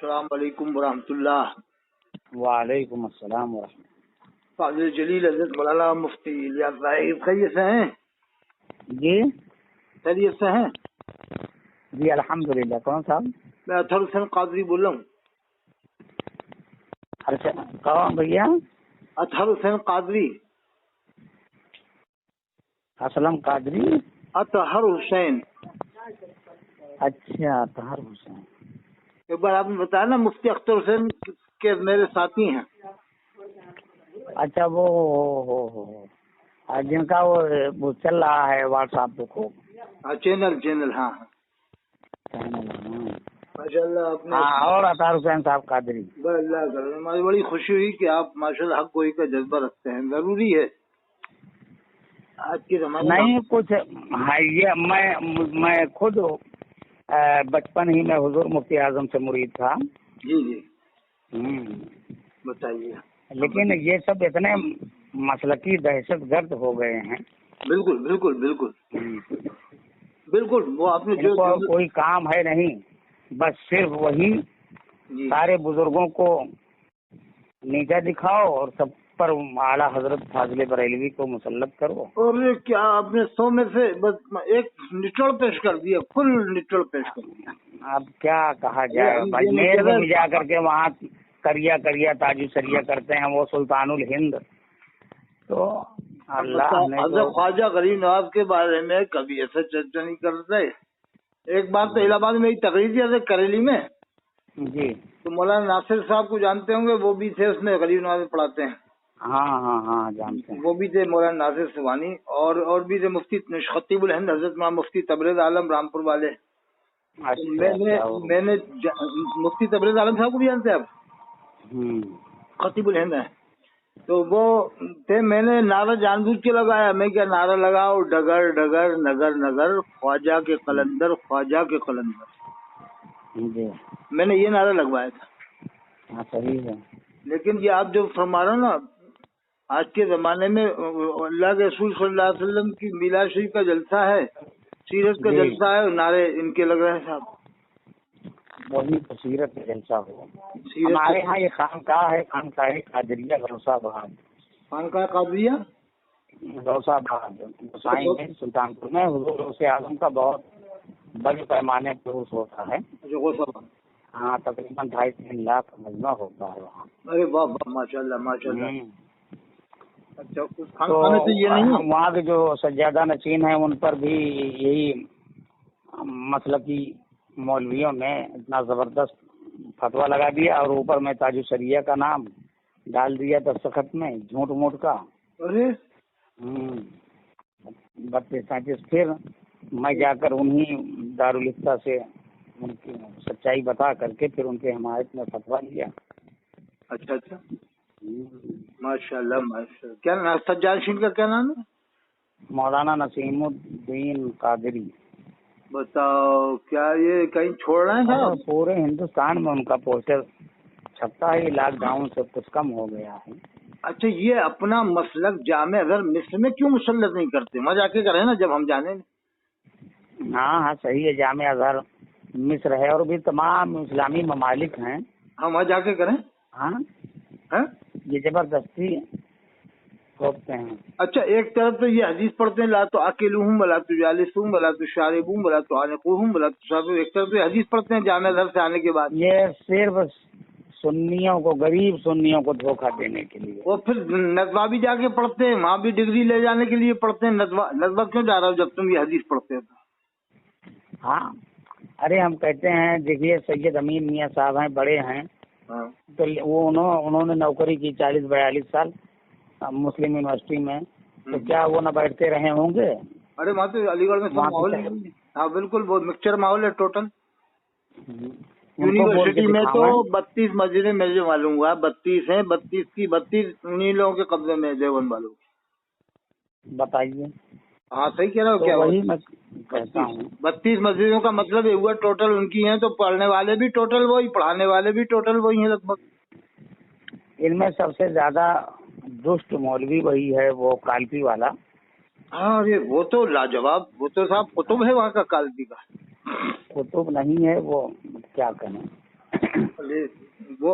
السلام علیکم ورحمۃ اللہ۔ وعلیکم السلام ورحمۃ فاضل جلیل حضرت مولانا مفتی الیاس صاحب خیریت سے ہیں؟ جی خیریت سے ہیں؟ جی الحمدللہ۔ کون صاحب؟ میں اطہر حسین قادری بول رہا ہوں۔ اچھا کون بھیا؟ اطہر حسین قادری۔ اسلم قادری؟ اطہر حسین۔ اچھا اطہر حسین۔ ایک بار آپ نے بتایا نا مفتی اختر حسین کے میرے ساتھی ہیں۔ اچھا وہ جن کا وہ چل رہا ہے واٹس ایپ پہ کو چینل ہاں ماشاء اللہ آپ نے اور اطہر حسین صاحب قادری۔ اللہ کرے، ہماری بڑی خوشی ہوئی کہ آپ ماشاء اللہ حق گوئی کا جذبہ رکھتے ہیں، ضروری ہے آج کے زمانے میں۔ نہیں کچھ ہے یہ میں خود بچپن ہی میں حضور مفتی اعظم سے مرید تھا۔ جی بتائیے۔ لیکن یہ سب اتنے مسلکی دہشت گرد ہو گئے ہیں۔ بالکل وہ آپ نے جو کوئی کام ہے نہیں، بس صرف وہی سارے بزرگوں کو نیچا دکھاؤ اور سب پر اعلیٰ حضرت فاضل بریلوی کو مسلط کرو۔ اور کیا آپ نے 100 میں سے بس ایک نچوڑ پیش کر دیا، فل نچوڑ پیش کر دیا۔ اب کیا کہا جائے، اجمیر میں بھی جا کر کے وہاں کریا تاجو سریا کرتے ہیں وہ سلطان الہند۔ تو اللہ نے حضرت خواجہ غریب نواز کے بارے میں کبھی ایسا چرچا نہیں کرتے۔ ایک بار تو الہ آباد میں میری تقریر تھی حضرت کریلی میں، جی تو مولانا ناصر صاحب کو جانتے ہوں گے، وہ بھی تھے، اس میں غریب نواز میں پڑھاتے ہیں۔ ہاں جانتے ہیں۔ وہ بھی تھے مولانا ناصر سوانی، اور بھی تھے مفتی خطیب الہند حضرت مفتی تبریز عالم رامپور والے۔ میں نے مفتی تبریز عالم صاحب کو بھی جانتے ہیں آپ؟ خطیب الہند ہیں، تو وہ تھے۔ میں نے نعرہ جان بوجھ کے لگایا، میں کیا نعرہ لگاؤ، ڈگر ڈگر نگر نگر خواجہ کے قلندر خواجہ کے قلندر، جی میں نے یہ نعرہ لگوایا تھا۔ ہاں صحیح ہے۔ لیکن یہ آپ جو فرما رہے نا، آج کے زمانے میں اللہ کے رسول صلی اللہ علیہ وسلم کی میلاد شریف کا جلسہ ہے، سیرت کا جلسہ ہے، نعرے ان کے لگ رہے ہیں صاحب۔ وہی تو سیرت کا جلسہ ہو۔ ہمارے ہاں یہ خانقاہ ہے، خانقاہ قادریہ غوث آباد۔ خانقاہ قادریہ غوث آباد گوسائیں میں سلطان پور میں حضور غوث اعظم کا بہت بڑے پیمانے پر عرس ہوتا ہے۔ ہاں تقریباً 2.5-3 لاکھ مجمع ہوتا ہے وہاں۔ ارے واہ ماشاء اللہ۔ اچھا تو وہاں کے جو سجادہ نشین ہیں ان پر بھی یہی مسلکی مولویوں نے اتنا زبردست فتویٰ لگا دیا، اور اوپر میں تاج الشریعہ کا نام ڈال دیا دستخط میں جھوٹ موٹ کا۔ 32-33 پھر میں جا کر انہی دارالفتہ سے ان کی سچائی بتا کر کے پھر ان کے حمایت میں فتویٰ لیا۔ اچھا ماشاء اللہ۔ کیا نام سجاد نشین کا، کیا نام ہے؟ مولانا نسیم الدین قادری۔ بتاؤ، کیا یہ کہیں چھوڑ رہے ہیں صاحب؟ پورے ہندوستان میں ان کا پوسٹر چھپتا ہے، لاک ڈاؤن سے کچھ کم ہو گیا ہے۔ اچھا یہ اپنا مسلک جامع ازہر مصر میں کیوں مسلط نہیں کرتے؟ وہاں جا کے کریں نا، جب ہم جانے۔ ہاں صحیح ہے، جامع ازہر مصر ہے اور بھی تمام اسلامی ممالک ہیں، ہم وہاں جا کے کریں۔ ہاں یہ زبردستی ہوتے ہیں۔ اچھا ایک طرف تو یہ حدیث پڑھتے ہیں، لا تو اکلوہم ولا تجالسوہم ولا تشاربوہم ولا تعانقوہم ولا تصافحوہم، ایک طرف تو یہ حدیث پڑھتے ہیں جامع ازہر سے آنے کے بعد۔ یہ صرف سنیوں کو، غریب سنیوں کو دھوکہ دینے کے لیے۔ وہ پھر ندوہ بھی جا کے پڑھتے ہیں، وہاں بھی ڈگری لے جانے کے لیے پڑھتے ہیں۔ ندوہ کیوں جا رہا ہو جب تم یہ حدیث پڑھتے ہو تو؟ ہاں ارے ہم کہتے ہیں، دیکھیے سید امین میاں صاحب ہیں، بڑے ہیں، تو وہ انہوں نے نوکری کی 40-42 سال مسلم یونیورسٹی میں، تو کیا وہ نہ بیٹھتے رہے ہوں گے؟ ارے وہاں تو علی گڑھ میں سب ماحول، ہاں بالکل بہت مکسچر ماحول ہے ٹوٹل۔ یونیورسٹی میں تو 32 مسجدیں مجھے معلوم ہوا، 32 ہیں، 32 کی 32 انہیں لوگوں کے قبضے میں دیوبند والوں کی۔ بتائیے۔ ہاں صحیح کہہ رہا ہو، کیا وہی میں کہتا ہوں، 32 مسجدوں کا مطلب یہ ہوا ٹوٹل ان کی ہیں، تو پڑھنے والے بھی ٹوٹل وہی، پڑھانے والے بھی ٹوٹل وہی ہیں لگ بھگ۔ ان میں سب سے زیادہ دشت مولوی وہی ہے، وہ کالپی والا۔ ہاں وہ تو لاجواب، وہ تو صاحب قطب ہے وہاں کا، کالپی کا۔ قطب نہیں ہے وہ، کیا کہیں۔ وہ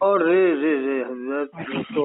اور رے حضرت تو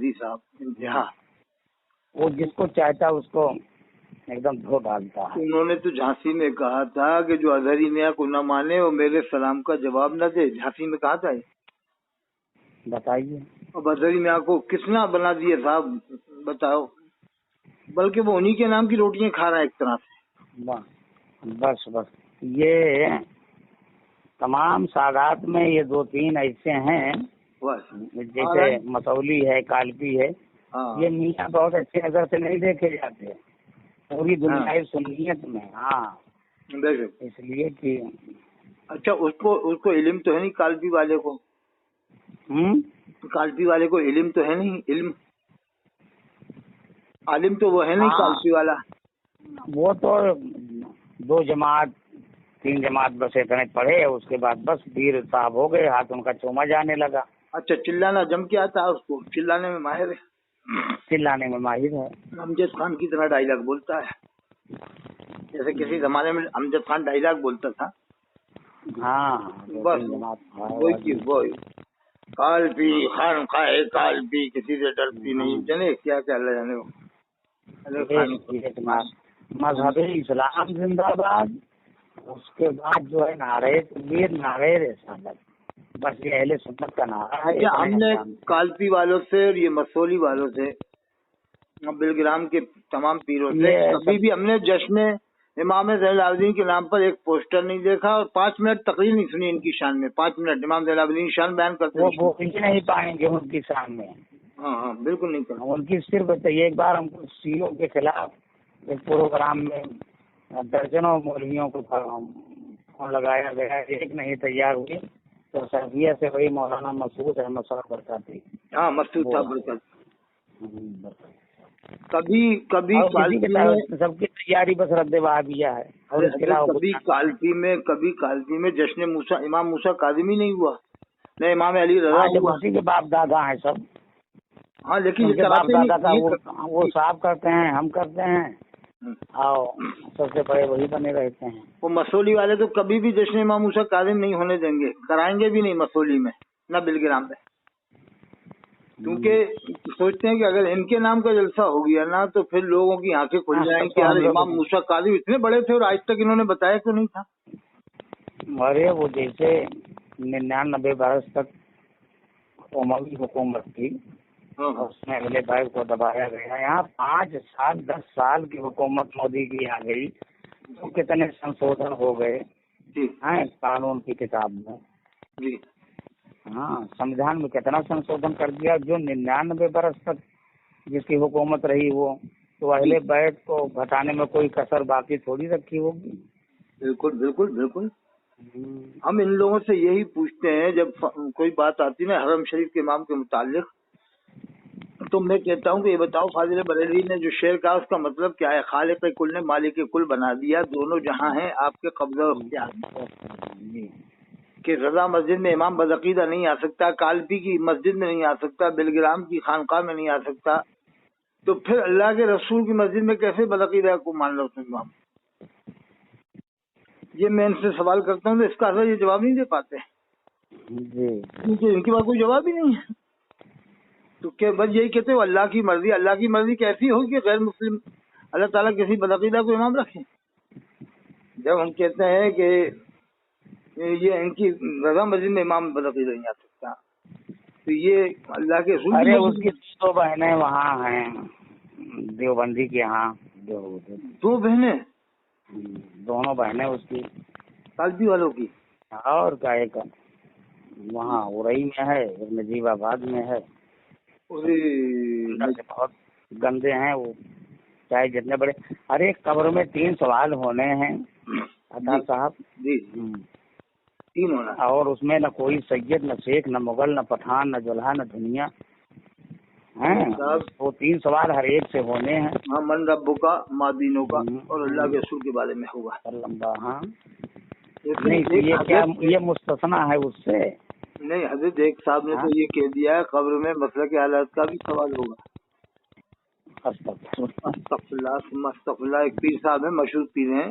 دی صاحب، انتہا۔ وہ جس کو چاہتا ہے اس کو ایک دم دھو ڈالتا ہے۔ انہوں نے تو جھانسی میں کہا تھا کہ جو اظہری میاں کو نہ مانے وہ میرے سلام کا جواب نہ دے، جھانسی میں کہا تھا۔ بتائیے اب اظہری میاں کو کسنا بنا دیے صاحب بتاؤ، بلکہ وہ انہی کے نام کی روٹیاں کھا رہا ہے ایک طرح سے۔ بس بس یہ تمام سادات میں یہ دو تین ایسے ہیں، بس جیسے مسولی ہے، کالپی ہے، ہاں یہ میاں بہت اچھی نظر سے نہیں دیکھے جاتے پوری دنیا سنیت میں۔ ہاں بے شک۔ اس لیے کہ اچھا اس کو علم تو ہے نہیں کالپی والے کو، کالپی والے کو علم تو ہے نہیں، علم عالم تو وہ ہے نہیں کالپی والا۔ وہ تو 2 جماعت 3 جماعت بس اتنے پڑھے، اس کے بعد بس پیر صاحب ہو گئے، ہاتھ ان کا چوما جانے لگا۔ اچھا چلانا جم کے آتا ہے اس کو، چلانے میں ماہر ہے، چلانے میں ماہر ہے، امجد خان کی طرح ڈائلاگ بولتا ہے، جیسے کسی زمانے میں امجد خان ڈائلاگ بولتا تھا۔ ہاں بس وہی چیز وہی کالپی خان خواہ کالپی کسی سے ڈرتی نہیں، جانے کیا کیا اللہ جانے وہ۔ مذہب اسلام زندہ باد، اس کے بعد جو ہے نعرے تکبیر، نعرے رسالت، بس یہ اہل سنت کا نعرہ ہے۔ ہم نے کالپی والوں سے اور یہ مسولی والوں سے، بلگرام کے تمام پیروں سے کبھی بھی ہم نے جشن امام زین العابدین کے نام پر ایک پوسٹر نہیں دیکھا، اور 5 منٹ تقریر نہیں سنی ان کی شان میں۔ 5 منٹ امام زین العابدین کی شان بیان کرتے وہ نہیں پائیں گے ان کی شان میں۔ ہاں ہاں بالکل نہیں کرتے ان کی صرف ایک بار ہم کو سیوں کے خلاف ایک پروگرام میں درجنوں مولویوں کو فون لگایا گیا، ایک نہیں تیار ہوئی تو سربیہ سے وہی مولانا مسعود احمد صاحب برکاتی۔ ہاں مسعود صاحب برکاتی۔ کبھی سب کی تیاری بس رد وہابیہ ہے، اور اس کے علاوہ کبھی کالپی میں جشن امام موسیٰ کاظمی نہیں ہوا، نہ امام علی رضا ہوا۔ اسی کے باپ دادا ہیں سب۔ ہاں لیکن باپ دادا کا وہ صاحب کرتے ہیں، ہم کرتے ہیں، اور سب سے بڑے وہی بنے رہتے ہیں۔ وہ مسولی والے تو کبھی بھی جشن امام موسیٰ کاظم نہیں ہونے دیں گے، کرائیں گے بھی نہیں مسولی میں، نہ بلگرام میں، کیونکہ سوچتے ہیں کہ اگر ان کے نام کا جلسہ ہو گیا نا تو پھر لوگوں کی آنکھیں کھل جائیں کہ یار امام موسیٰ کاظم اتنے بڑے تھے اور آج تک انہوں نے بتایا کیوں نہیں تھا۔ ارے وہ جیسے 99 برس تک اموی حکومت تھی، اس میں اگلے بھائی کو دبایا گیا، یہاں 5 سال 10 سال کی حکومت مودی کی آ گئی تو کتنے سنشودھن ہو گئے ہیں قانون کی کتاب میں۔ جی ہاں سموِدھان میں کتنا سنشودھن کر دیا، جو 99 برس تک جس کی حکومت رہی وہ تو اہل بیت کو گھٹانے میں کوئی کسر باقی تھوڑی رکھی ہوگی۔ بالکل بالکل بالکل۔ ہم ان لوگوں سے یہی پوچھتے ہیں جب کوئی بات آتی نا حرم شریف کے امام کے متعلق، تو میں کہتا ہوں کہ یہ بتاؤ فاضل بریلوی نے جو شعر کہا اس کا مطلب کیا ہے؟ خالق کل نے مالک کل بنا دیا، دونوں جہاں ہیں آپ کے قبضہ و اختیار میں، کہ رضا مسجد میں امام بدعقیدہ نہیں آ سکتا، کالپی کی مسجد میں نہیں آ سکتا، بلگرام کی خانقاہ میں نہیں آ سکتا، تو پھر اللہ کے رسول کی مسجد میں کیسے بدعقیدہ کو مان لو تم امام؟ یہ میں ان سے سوال کرتا ہوں تو اس کا اثر یہ جواب نہیں دے پاتے کیونکہ ان کے پاس کوئی جواب ہی نہیں ہے، تو کہ بس یہی کہتے ہو اللہ کی مرضی۔ اللہ کی مرضی کیسی ہوگی کہ غیر مسلم اللہ تعالیٰ کسی بدعقیدہ کو امام رکھیں؟ جب ہم کہتے ہیں کہ یہ ان کی رضا مسجد میں امام بدعقیدہ نہیں آ سکتا، تو یہ اللہ کے رسول ارے اس کی 2 بہنیں وہاں ہیں دیوبندی کے یہاں، 2 بہنیں، دونوں بہنیں اس کی کالپی والوں کی، اور کا ایک وہاں ارئی میں ہے، ایک نجیب آباد میں ہے، بہت گندے ہیں وہ، چاہے جتنے بڑے۔ ارے قبر میں 3 سوال ہونے ہیں عطا صاحب جی 3 ہونا، اور اس میں نہ کوئی سید نہ شیخ نہ مغل نہ پٹھان نہ جلہا نہ دنیا ہیں، وہ 3 سوال ہر ایک سے ہونے ہیں۔ ہاں من ربوں کا ماں دینوں کا اور اللہ کے رسول کے بارے میں ہوگا۔ ہاں نہیں یہ مستثنا ہے اس سے نہیں، حضرت ایک صاحب نے تو یہ کہہ دیا ہے قبر میں مسئلہ کے حالات کا بھی سوال ہوگا۔ استغفر اللہ۔ ایک پیر صاحب ہیں، مشہور پیر ہیں،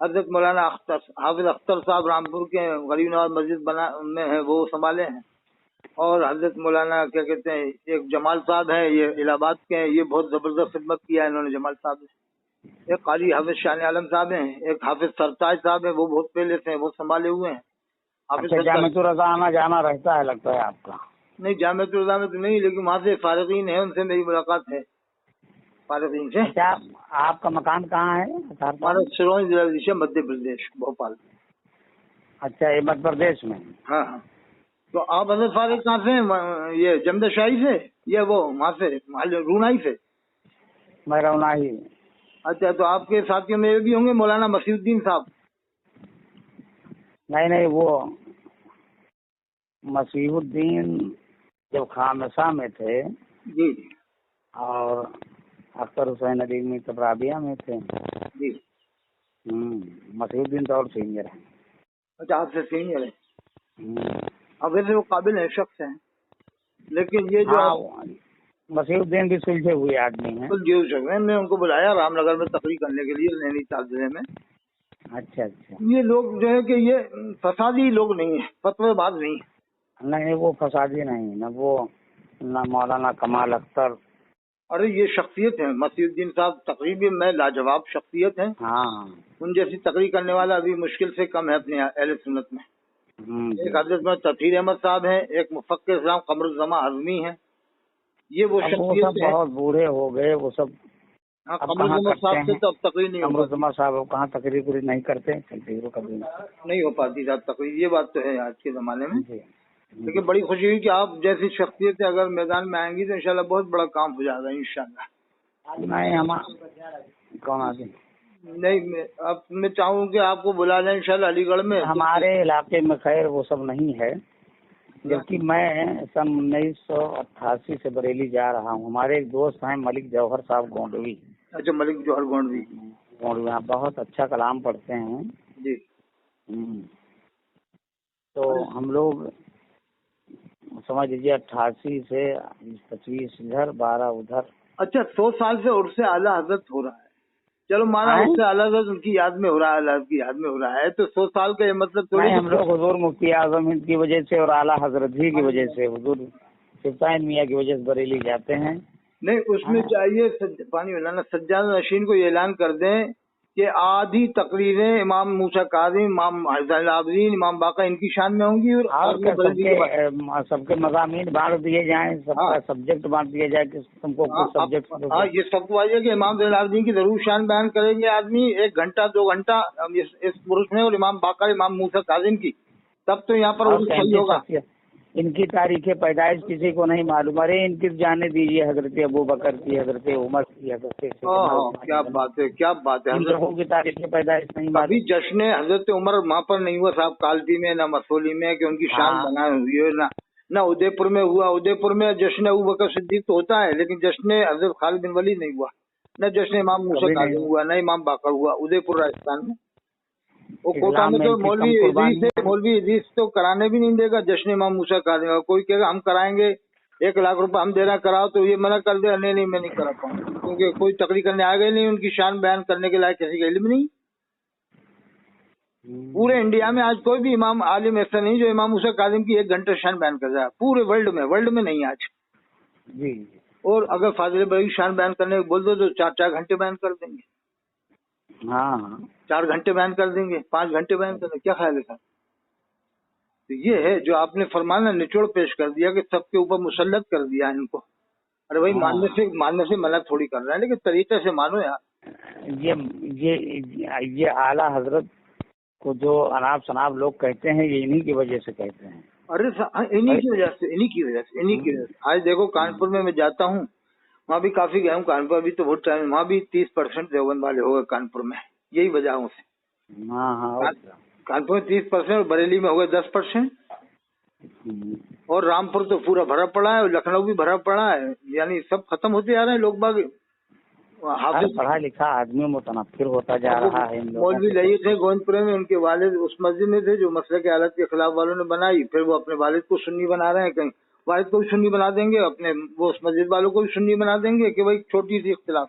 حضرت مولانا حافظ اختر صاحب رامپور کے غریب نواز مسجد میں ہے، وہ سنبھالے ہیں. اور حضرت مولانا کیا کہتے ہیں ایک جمال صاحب ہیں، یہ الہ آباد کے ہیں، یہ بہت زبردست خدمت کیا ہے انہوں نے جمال صاحب نے. ایک قاری حافظ شان عالم صاحب ہیں، ایک حافظ سرتاج صاحب ہیں، وہ بہت پہلے سے ہیں، وہ سنبھالے ہوئے ہیں. حافظ جامعۃ الرضا آنا جانا رہتا ہے لگتا ہے آپ کا؟ نہیں، جامعۃ الرضا میں تو نہیں، لیکن وہاں سے فارغین ہیں، ان سے میری ملاقات ہے فارغین سے. اچھا، آپ کا مکان کہاں ہے؟ ہمارا سرونی ضلع مدھیہ پردیش بھوپال. اچھا، یہ مدھیہ پردیش میں. ہاں ہاں. تو آپ حضرت فارغ کہاں سے ہیں؟ یہ جمد شاہی سے یا وہ وہاں سے رونائی سے؟ میں رونائی. اچھا، تو آپ کے ساتھیوں میں بھی ہوں گے مولانا مسیح الدین صاحب؟ نہیں، وہ مسیح الدین جب خامسہ میں تھے جی اور اختر حسین علیمی تبرابیہ میں تھے. جی. مسیح الدین تو اور سینئر ہیں. اچھا، آپ سے سینئر ہے. اب ویسے وہ قابل ہے، شخص ہیں، لیکن یہ جو مسیح الدین بھی سلجھے ہوئے آدمی ہیں. میں ان کو بلایا رام نگر میں تقریر کرنے کے لیے، نینی تال ضلع میں. اچھا اچھا. یہ لوگ جو ہے کہ یہ فسادی لوگ نہیں ہیں، فتوی باز نہیں ہیں. نہیں، وہ فسادی نہیں، نہ مولانا کمال اختر. ارے یہ شخصیت ہے مسیح الدین صاحب، تقریبی میں لاجواب شخصیت ہیں. ہاں، ان جیسی تقریر کرنے والا ابھی مشکل سے کم ہے اپنے اہل سنت میں. ایک حضرت میں تطہیر احمد صاحب ہیں، ایک مفکر اسلام قمر الزما اعظمی ہیں. یہ وہ شخصیت ہیں. بہت بوڑھے ہو گئے وہ سب. قمر الزما صاحب سے تو اب تقریر نہیں قمر الزما صاحب کہاں تقریر نہیں کرتے، کبھی نہیں ہو پاتی صاحب تقریر. یہ بات تو ہے آج کے زمانے میں. لیکن بڑی خوشی ہوئی کہ آپ جیسی شخصیتیں اگر میدان میں آئیں گی تو انشاءاللہ بہت بڑا کام ہو جائے گا انشاءاللہ. نہیں، کون آدمی نہیں، اب میں چاہوں کہ آپ کو بلا لیں انشاءاللہ علی گڑھ میں. ہمارے علاقے میں خیر وہ سب نہیں ہے، جبکہ میں سن 1988 سے بریلی جا رہا ہوں. ہمارے ایک دوست ہیں ملک جوہر صاحب گونڈوی. اچھا، ملک جوہر گونڈوی بہت اچھا کلام پڑھتے ہیں جی. تو ہم لوگ سمجھ لیجیے 88 سے 25 ادھر 12 ادھر. اچھا، 100 سال سے اور سے اعلیٰ حضرت ہو رہا ہے. چلو مانا اس سے اعلیٰ حضرت ان کی یاد میں ہو رہا ہے، اللہ کی یاد میں ہو رہا ہے، تو 100 سال کا یہ مطلب تھوڑی. ہم لوگ حضور مفتی اعظم ہند کی وجہ سے اور اعلیٰ حضرت جی کی وجہ سے، حضور سلطان میاں کی وجہ سے بریلی جاتے ہیں. نہیں، اس میں چاہیے پانی مولانا سجاد نشین کو یہ اعلان کر دیں کہ آدھی تقریریں امام موسیٰ کاظم، امام حسین العابدین، امام باقر ان کی شان میں ہوں گی. اور سب کے مضامین بانٹ دیے جائیں، سب کا سبجیکٹ بانٹ دیا جائے کہ تم کو کچھ سبجیکٹ. ہاں، یہ سب کو آئیے کہ امام حسین العابدین کی ضرور شان بیان کریں گے آدمی 1 گھنٹہ 2 گھنٹہ اس پروش میں، اور امام باقر امام موسیٰ کاظم کی، تب تو یہاں پر صحیح ہوگا. ان کی تاریخ پیدائش کسی کو نہیں معلوم. ارے ان کی جانے دیجیے، حضرت ابو بکر کی، حضرت عمر کی، حضرت. کیا بات ہے، کیا بات ہے. ان لوگوں کی تاریخ پیدائش نہیں معلوم. ابھی جشن حضرت عمر وہاں پر نہیں ہوا صاحب، کالٹی میں نہ مسولی میں کہ ان کی شان بنائی ہوئی ہے، نہ ادے پور میں ہوا. ادے پور میں جشن ابو بکر صدیق تو ہوتا ہے، لیکن جشن حضرت خالد بن ولید نہیں ہوا، نہ جشن امام موسیٰ کاظم ہوا، نہ امام باقر ہوا. ادے پور راجستھان میں. وہ کوٹا میں تو مولوی ادریس تو کرانے بھی نہیں دے گا جشن امام موسیٰ کاظم. کوئی کہے گا ہم کرائیں گے، 1 لاکھ روپے ہم دینا کراؤ، تو یہ منع کر دے نہیں میں نہیں کرا پاؤں گا، کیونکہ کوئی تقریر کرنے آئے گا نہیں، ان کی شان بیان کرنے کے لائق کسی کا علم نہیں. پورے انڈیا میں آج کوئی بھی امام عالم ایسا نہیں جو امام موسیٰ کاظم کی 1 گھنٹہ شان بیان کر رہا ہے پورے ورلڈ میں نہیں آج. اور اگر فاضل بڑی شان بیان کرنے کو بول دو تو 4 گھنٹے بیان کر دیں گے. 4 گھنٹے بیان کر دیں گے، 5 گھنٹے بیان کر دیں گے. کیا خیال ہے سر؟ تو یہ ہے جو آپ نے فرمانا نچوڑ پیش کر دیا کہ سب کے اوپر مسلط کر دیا ان کو. ارے بھائی ماننے سے منع تھوڑی کر رہا ہے، لیکن طریقے سے مانو یار. یہ اعلیٰ حضرت کو جو اناب شناب لوگ کہتے ہیں یہ انہی کی وجہ سے کہتے ہیں. ارے انہی کی وجہ سے آج دیکھو کانپور میں جاتا ہوں، وہاں بھی کافی گیا ہوں. کانپور بھی تو بہت ٹائم، وہاں بھی 30% دیوبند والے ہو گئے کانپور میں، یہی وجہوں سے. کانپور میں 30% اور بریلی میں ہو گئے 10%. اور رامپور تو پورا بھرا پڑا ہے، اور لکھنؤ بھی بھرا پڑا ہے. یعنی سب ختم ہوتے جا رہے ہیں لوگ باغ. پڑھا لکھا آدمی متنفر ہوتا جا رہا ہے. مولوی لئی تھے گوندپورے میں، ان کے والد اس مسجد میں تھے جو مسئلہ کی حالت کے خلاف والوں نے بنائی، پھر وہ اپنے والد کو سنی بنا رہے ہیں. کہیں والد کو بھی سنی بنا دیں گے، اپنے وہ اس مسجد والوں کو بھی سنی بنا دیں گے کہ بھائی چھوٹی سی اختلاف.